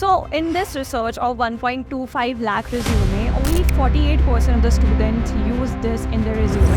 So, in this research of 1.25 lakh resume, only 48% of the students use this in their resume.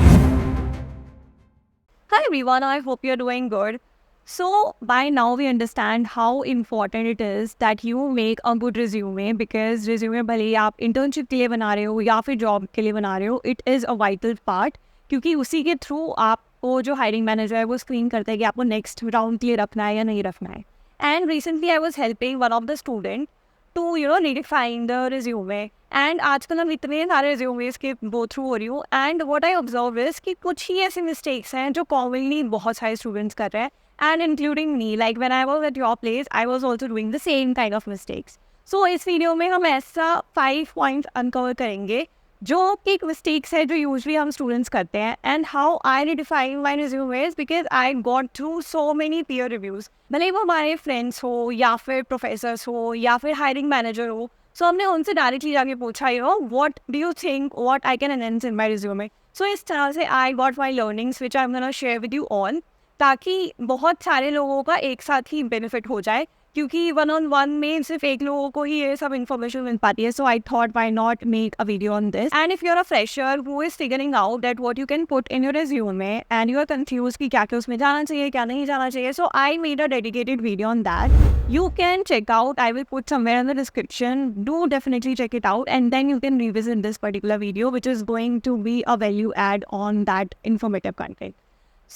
Hi everyone, I hope you're doing good. So, by now we understand how important it is that you make a good resume, because resume भले ही आप internship के लिए बना रहे हो या फिर job के लिए बना रहे हो, it is a vital part, क्योंकि उसी के थ्रू आपको जो hiring manager है वो screen करता है कि आपको next round के लिए रखना है या नहीं रखना है. And recently I was helping one of the student to redefine the resume. And आजकल हम इतने सारे resumes के go through हो रही हूँ, and what I observe is कि कुछ ही ऐसे mistakes हैं जो commonly बहुत सारे students कर रहे हैं, and including me. Like when I was at your place, I was also doing the same kind of mistakes. So इस वीडियो में हम ऐसा 5 points uncover करेंगे जो कि मिस्टेक्स है जो यूजली हम स्टूडेंट्स करते हैं, and how I redefine my resumes because I got through so many peer reviews. भले वो हमारे फ्रेंड्स हो या फिर प्रोफेसर्स हो या फिर हायरिंग मैनेजर हो, सो हमने उनसे डायरेक्टली जाके पूछा what do you think what I can enhance in my resume. So इस तरह से I got my learnings which I am gonna share with you all, ताकि बहुत सारे लोगों का एक साथ ही बेनिफिट हो जाए, क्योंकि 1-on-1 में सिर्फ एक लोगों को ही ये सब इन्फॉर्मेशन मिल पाती है. So I thought why not make a video on this. And if you are a fresher who is figuring out that what you can put in your resume and you are confuse कि क्या क्या उसमें जाना चाहिए क्या नहीं जाना चाहिए, so I made a dedicated video on that. You can check out. I will put somewhere in the description. Do definitely check it out, and then you can revisit this particular video, which is going to be a value add on that informative content.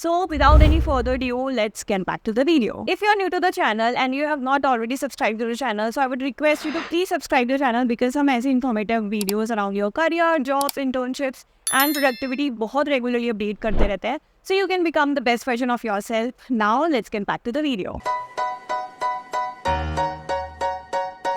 So without any further ado, let's get back to the video. If you're new to the channel and you have not already subscribed to the channel, so I would request you to please subscribe to the channel, because हम ऐसे informative videos around your career, jobs, internships and productivity बहुत regularly update करते रहते हैं, so you can become the best version of yourself. Now let's get back to the video.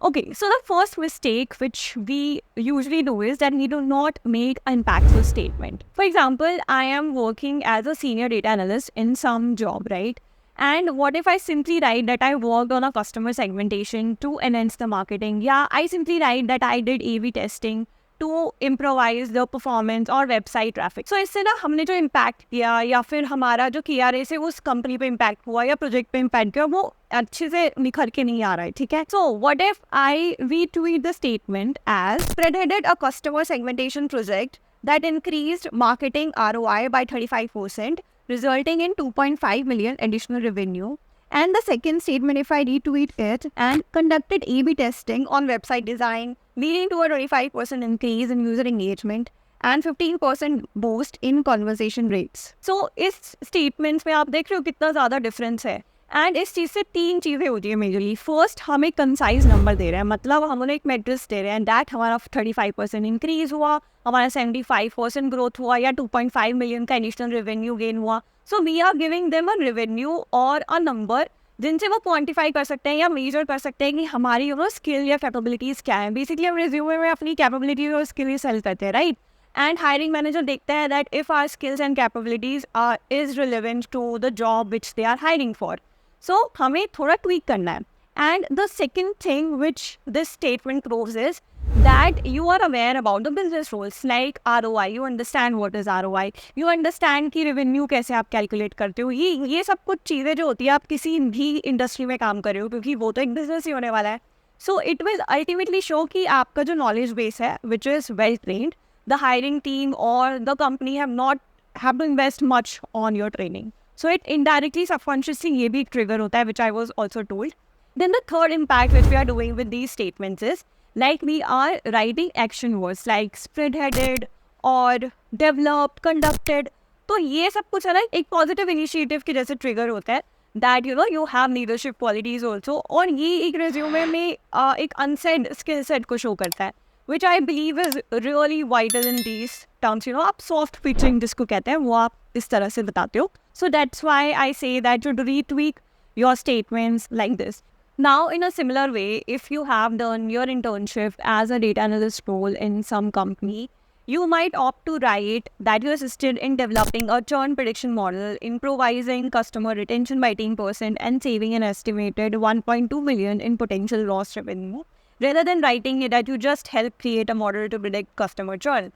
Okay, so the first mistake which we usually do is that we do not make an impactful statement. For example, I am working as a senior data analyst in some job, right? And what if I simply write that I worked on a customer segmentation to enhance the marketing? Yeah, I simply write that I did A/B testing to improvise the performance और website traffic. So इससे ना हमने जो impact किया या फिर हमारा जो KRA से उस company पे impact हुआ या project पे impact किया वो अच्छे से निखर के नहीं आ रहा है, ठीक है. So what if I retweet the statement as spearheaded a customer segmentation project that increased marketing ROI by 35%, resulting in 2.5 million additional revenue. And the second statement, if I retweet it, and conducted A/B testing on website design, leading to a 25% increase in user engagement and 15% boost in conversation rates. So इस statements में आप देख रहे हो कितना ज़्यादा difference है. And इस चीज़ से 3 चीज़ें होती है मेजरली. फर्स्ट, हम एक कंसाइज नंबर दे रहे हैं, मतलब हम उन्हें एक मेट्रिक्स दे रहे हैं दैट हमारा 35% इंक्रीज हुआ, हमारा 75% ग्रोथ हुआ या 2.5 मिलियन का एडिशनल रेवेन्यू गेन हुआ. So we are giving them a revenue और अ नंबर जिनसे वो क्वान्टिफाई कर सकते हैं या मेजर कर सकते हैं कि हमारी स्किल या कैपेबिलिटीज़ क्या है. बेसिकली हम रिज्यूमे में अपनी कैपेबिलिटी और स्किल ही सेल करते हैं, राइट. एंड हायरिंग मैनेजर देखता है that if our skills and capabilities are is relevant to the job which they are hiring for. So, हमें थोड़ा ट्वीक करना है. And the second thing which this statement proves is that you are aware about the business rules like ROI. You understand what is ROI. You understand कि revenue कैसे आप calculate करते हो. ये सब कुछ चीज़ें जो होती है आप किसी भी इंडस्ट्री में काम कर रहे हो, क्योंकि वो तो एक बिजनेस ही होने वाला है. So it will ultimately show कि आपका जो knowledge base है which is well trained, the hiring team or the company have to invest much on your training. So it indirectly, subconsciously ये भी trigger होता है, which I was also told. Then the third impact which we are doing with these statements is like we are writing action words like spearheaded or developed, conducted. तो ये सब कुछ है ना एक positive initiative के जैसे trigger होता है that you have leadership qualities also. और ये एक resume में एक unsaid skill set को show करता है, which I believe is really vital in these terms. आप soft pitching जिसको कहते हैं वो आप इस तरह से बताते हो. So that's why I say that you retweak your statements like this. Now, in a similar way, if you have done your internship as a data analyst role in some company, you might opt to write that you assisted in developing a churn prediction model, improvising customer retention by 10%, and saving an estimated 1.2 million in potential lost revenue, rather than writing it that you just help create a model to predict customer churn.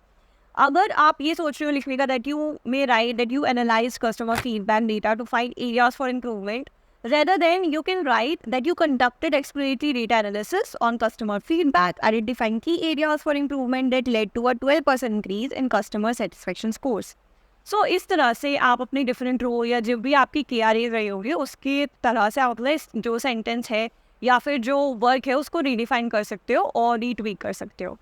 अगर आप ये सोच रहे हो लिखने का that you may write that you analyze customer feedback data to find areas for improvement, Rather than you can write that you conducted exploratory data analysis on customer feedback, identifying key areas for improvement that led to a 12% increase in customer satisfaction scores. So इस तरह से आप अपने different role या जो भी आपकी KRA रही होगी उसके तरह से आप अपने जो सेंटेंस है या फिर जो वर्क है उसको रीडिफाइन कर सकते हो और रीट्वीक कर सकते हो.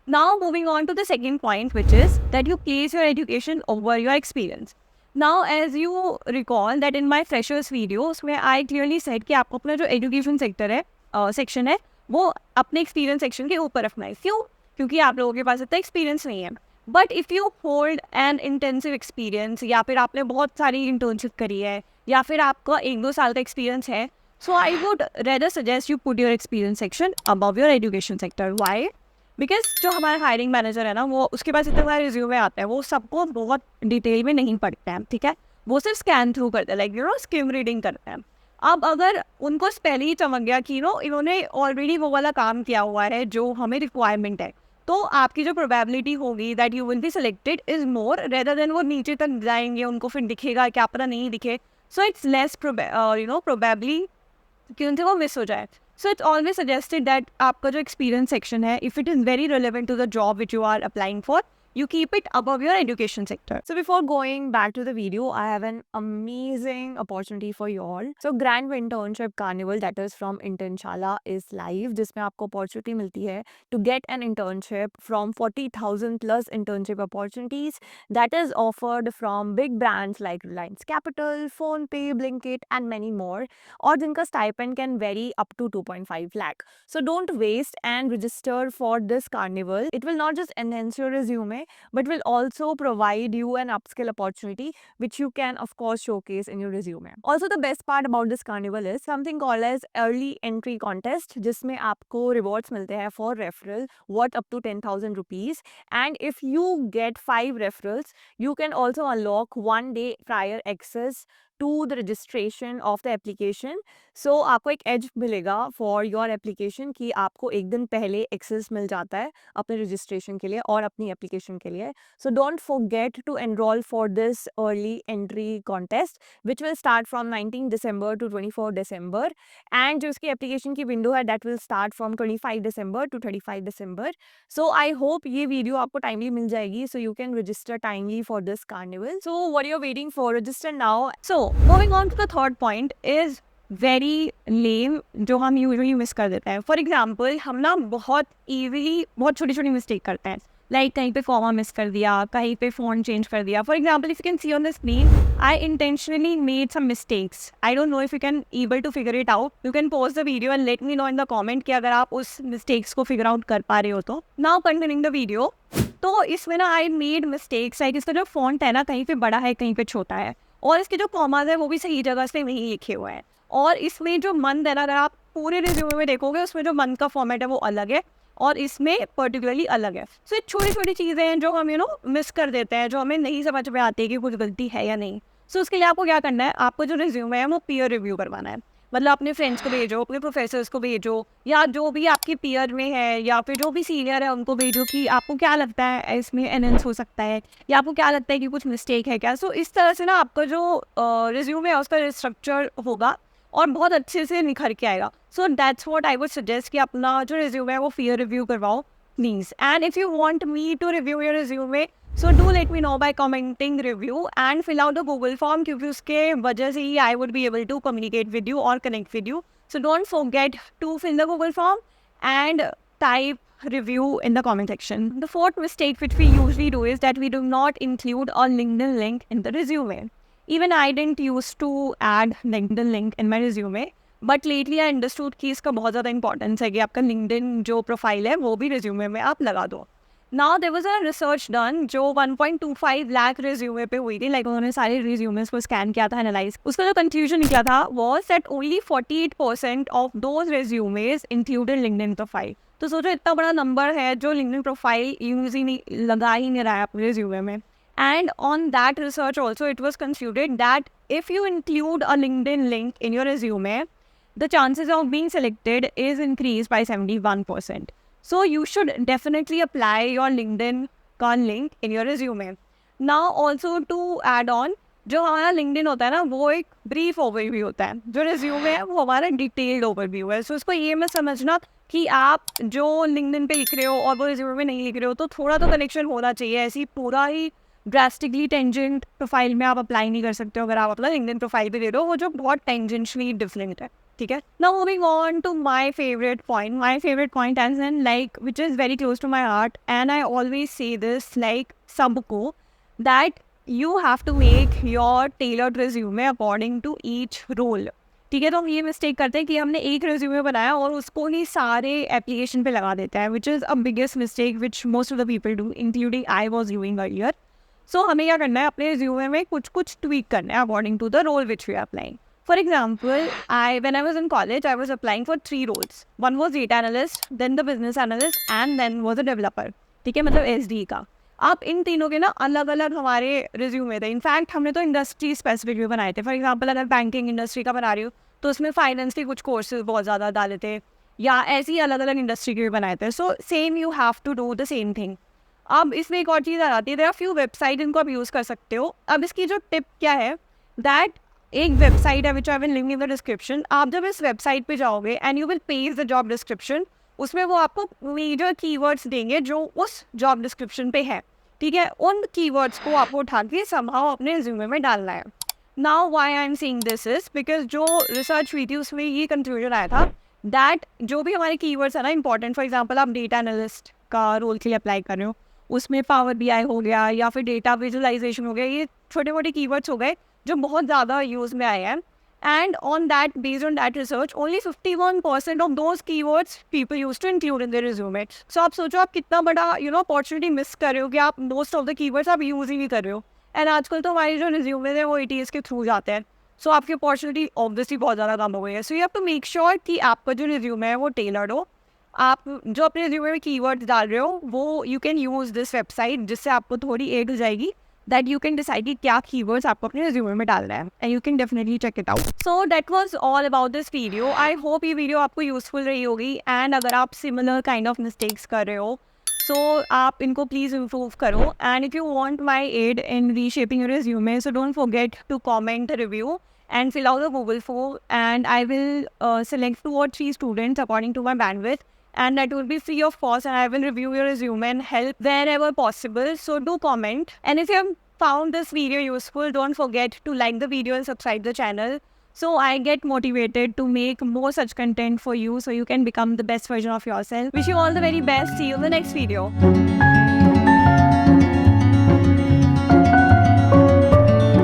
Now moving on to the second point, which is that you place your education over your experience. Now, as you recall that in my freshers videos where I clearly said कि आपको अपना जो एजुकेशन सेक्टर है section है वो अपने experience section के ऊपर रखना है. क्यों? क्योंकि आप लोगों के पास इतना एक्सपीरियंस नहीं है. But if you hold N intensive experience या फिर आपने बहुत सारी इंटर्नशिप करी है या फिर आपका 1-2 साल का एक्सपीरियंस है, so I would rather suggest you put your experience section above your education sector. Why? Because जो हमारा हायरिंग मैनेजर है ना वो उसके पास इतना सारा रिज्यूमे आता है, वो सबको बहुत डिटेल में नहीं पढ़ते हैं. ठीक है, वो सिर्फ स्कैन थ्रू करते हैं, लाइक स्किम रीडिंग करते हैं. अब अगर उनको पहले ही चमक गया कि इन्होंने ऑलरेडी वो वाला काम किया हुआ है जो हमें रिक्वायरमेंट है, तो आपकी जो प्रोबेबिलिटी होगी that you will be selected is more rather than वो नीचे तक जाएंगे उनको फिर दिखेगा क्या पता नहीं दिखे. सो इट्स लेस प्रोबेबली कि उनसे वो मिस हो जाए. So it's always suggested that आपका जो experience section है, if it is very relevant to the job which you are applying for, you keep it above your education sector. So before going back to the video, I have an amazing opportunity for you all. So Grand Internship Carnival, that is from Internshala, is live, जिसमें आपको opportunity मिलती है to get an internship from 40,000 plus internship opportunities that is offered from big brands like Reliance Capital, PhonePe, Blinkit and many more, और जिनका stipend can vary up to 2.5 lakh. So don't waste and register for this carnival. It will not just enhance your resume but will also provide you an upskill opportunity which you can of course showcase in your resume. Also the best part about this carnival is something called as early entry contest जिसमें आपको rewards मिलते हैं for referral worth up to 10,000 rupees, and if you get 5 referrals you can also unlock 1 day prior access to the registration of the application. So आपको एक edge मिलेगा for your application कि आपको एक दिन पहले access मिल जाता है अपने registration के लिए और अपनी application के लिए. So don't forget to enroll for this early entry contest which will start from 19 December to 24 December, and जो इसकी application की window है that will start from 25 December to 35 December. So I hope ये video आपको timely मिल जाएगी so you can register timely for this carnival. So what are you waiting for? Register now. So moving on to the third point is very lame जो हम usually miss कर देते हैं. For example हम ना बहुत easily बहुत छोटी छोटी मिस्टेक करते हैं, लाइक कहीं पे कॉमा मिस कर दिया, कहीं पे फ़ॉन्ट चेंज कर दिया. For example if you can see on the screen I intentionally made some mistakes. I don't know if you can able to figure it out. You can pause the video and let me know in the comment कि अगर आप उस mistakes को figure out कर पा रहे हो तो. नाउ कंटिन्यूइंग द वीडियो, तो इसमें ना आई मेड मिस्टेक्स, लाइक इसका जो फॉन्ट है ना कहीं पे बड़ा है कहीं पे छोटा है, और इसके जो कॉमाज है वो भी सही जगह से नहीं लिखे हुए हैं. और इसमें जो मंथ है ना अगर आप पूरे रिज्यूमे में देखोगे उसमें जो मंथ का फॉर्मेट है वो अलग है और इसमें पर्टिकुलरली अलग है. सो ये छोटी छोटी चीज़ें हैं जो हम मिस कर देते हैं, जो हमें नहीं समझ में आती है कि कुछ गलती है या नहीं. सो उसके लिए आपको क्या करना है, आपको जो रिज्यूमे है वो पीयर रिव्यू करवाना है. मतलब अपने फ्रेंड्स को भेजो, अपने प्रोफेसर्स को भेजो, या जो भी आपके पीयर में है या फिर जो भी सीनियर है उनको भेजो कि आपको क्या लगता है इसमें एनहेंस हो सकता है या आपको क्या लगता है कि कुछ मिस्टेक है क्या. सो इस तरह से ना आपका जो रिज्यूमे है उसका स्ट्रक्चर होगा और बहुत अच्छे से निखर के आएगा. So that's what I would suggest कि अपना जो रिज्यूमे है वो पीयर रिव्यू करवाओ please. And if you want me to review your resume so do let me know by commenting review and fill out the Google form क्योंकि उसके वजह से ही I would be able to communicate with you or connect with you. So don't forget to fill the Google form and type review in the comment section. The fourth mistake which we usually do is that we do not include a LinkedIn link in the resume. Even I didn't used to add LinkedIn link in my resume, but lately I understood कि इसका बहुत ज़्यादा importance है कि आपका LinkedIn जो profile है वो भी रिज्यूमे में आप लगा दो. Now there was a research done जो 1.25 लाख रिज्यूमे पे हुई थी, लाइक उन्होंने सारे रिज्यूमेस को स्कैन किया था, एनालाइज. उसका जो कंक्लूजन निकला था was that only 48% of those resumes included LinkedIn profile. तो सोचो इतना बड़ा नंबर है जो LinkedIn प्रोफाइल यूज ही नहीं लगा ही नहीं रहा है अपने रिज्यूमे में. And on that research also it was concluded that if you include a LinkedIn link in your resume, the chances of being selected is increased by 71%. So you should definitely apply your LinkedIn link in your resume. Now also to add on, जो हमारा LinkedIn होता है ना, वो एक brief overview होता है, जो रिज्यूमे है वो हमारा डिटेल्ड ओवरव्यू है। सो इसको ये मत समझना कि आप जो लिंक्डइन पे लिख रहे हो और वो रिज्यूमे में नहीं लिख रहे हो, तो थोड़ा तो कनेक्शन होना चाहिए। ऐसी पूरा ही ड्रास्टिकली टेंजेंट प्रोफाइल में आप अप्लाई नहीं कर सकते हो अगर आप अपना लिंक्डइन प्रोफाइल पे दे रहे हो, वो जो बहुत टेंजेंशली डिफरेंट है, ठीक है। Now moving on to my favourite point as an like which is very close to my heart, and I always say this like सबको, that you have to make your tailored resume according to each role, ठीक है। तो हम ये mistake करते हैं कि हमने एक रिज्यूमे बनाया और उसको ही सारे एप्लीकेशन पे लगा देते हैं, which is a biggest mistake which most of the people do, including I was doing earlier. So हमें क्या करना है, अपने रिज्यूमे में कुछ कुछ ट्वीक करना है according to the role which we are applying. For example, when I was in college, I was applying for 3 roles. One was data analyst, then the business analyst, and then was a developer, ठीक है, मतलब SD का। आप इन तीनों के ना अलग अलग हमारे रिज्यूमे थे। इनफैक्ट हमने तो इंडस्ट्री स्पेसिफिक भी बनाए थे। फॉर एग्जांपल, अगर बैंकिंग इंडस्ट्री का बना रही हो तो उसमें फाइनेंस के कुछ कोर्सेज बहुत ज़्यादा डाले थे, या ऐसे ही अलग अलग इंडस्ट्री के भी बनाए थे। So same you have to do the same thing. अब इसमें एक और चीज़ आ जाती है, देयर आर फ्यू वेबसाइट इनको आप यूज़ कर सकते हो। अब इसकी जो टिप क्या है, दैट एक वेबसाइट है which I will link in the description. आप जब इस वेबसाइट पे जाओगे and you will page the job description, उसमें वो आपको मेजर कीवर्ड्स देंगे जो उस जॉब डिस्क्रिप्शन पे है, ठीक है। उन कीवर्ड्स को आपको उठा के समहाउ अपने रिज्यूमे में डालना है। Now why I am saying this is because जो रिसर्च हुई थी उसमें ये कंक्लूजन आया था दैट जो भी हमारे कीवर्ड्स है ना इंपॉर्टेंट, फॉर एग्जांपल आप डेटा एनालिस्ट का रोल के लिए अप्लाई कर रहे हो, उसमें पावर BI हो गया या फिर डेटा विजुअलाइजेशन हो गया, ये छोटे मोटे कीवर्ड्स हो गए जो बहुत ज़्यादा यूज़ में आए हैं। And based on that research, only 51% of those keywords people used to include in their resume. So आप सोचो आप कितना बड़ा अपॉर्चुनिटी मिस कर रहे हो कि आप मोस्ट ऑफ द कीवर्ड्स आप यूज़ ही नहीं कर रहे हो। एंड आजकल तो हमारे जो रिज्यूमे है वो ATS के थ्रू जाते हैं, सो आपकी अपॉर्चुनिटी ऑब्वियसली बहुत ज़्यादा कम हो गई है। So you have to make sure कि आपका जो रिज्यूमे है वो टेलर्ड हो। आप जो अपने रिज्यूमे में कीवर्ड्स डाल रहे हो वो you can use this website, जिससे आपको थोड़ी एड हो जाएगी that you can decide कि क्या keywords आपको अपने resume में डालना है, and you can definitely check it out. So that was all about this video. I hope ये video आपको useful रही होगी, and अगर आप similar kind of mistakes कर रहे हो, so आप इनको please improve करो, and if you want my aid in reshaping your resume, so don't forget to comment a review and fill out the Google form, and I will select 2 or 3 students according to my bandwidth, and that will be free of cost, and I will review your resume and help wherever possible. So do comment, and if you have found this video useful, don't forget to like the video and subscribe the channel, so I get motivated to make more such content for you, so you can become the best version of yourself. Wish you all the very best. See you in the next video.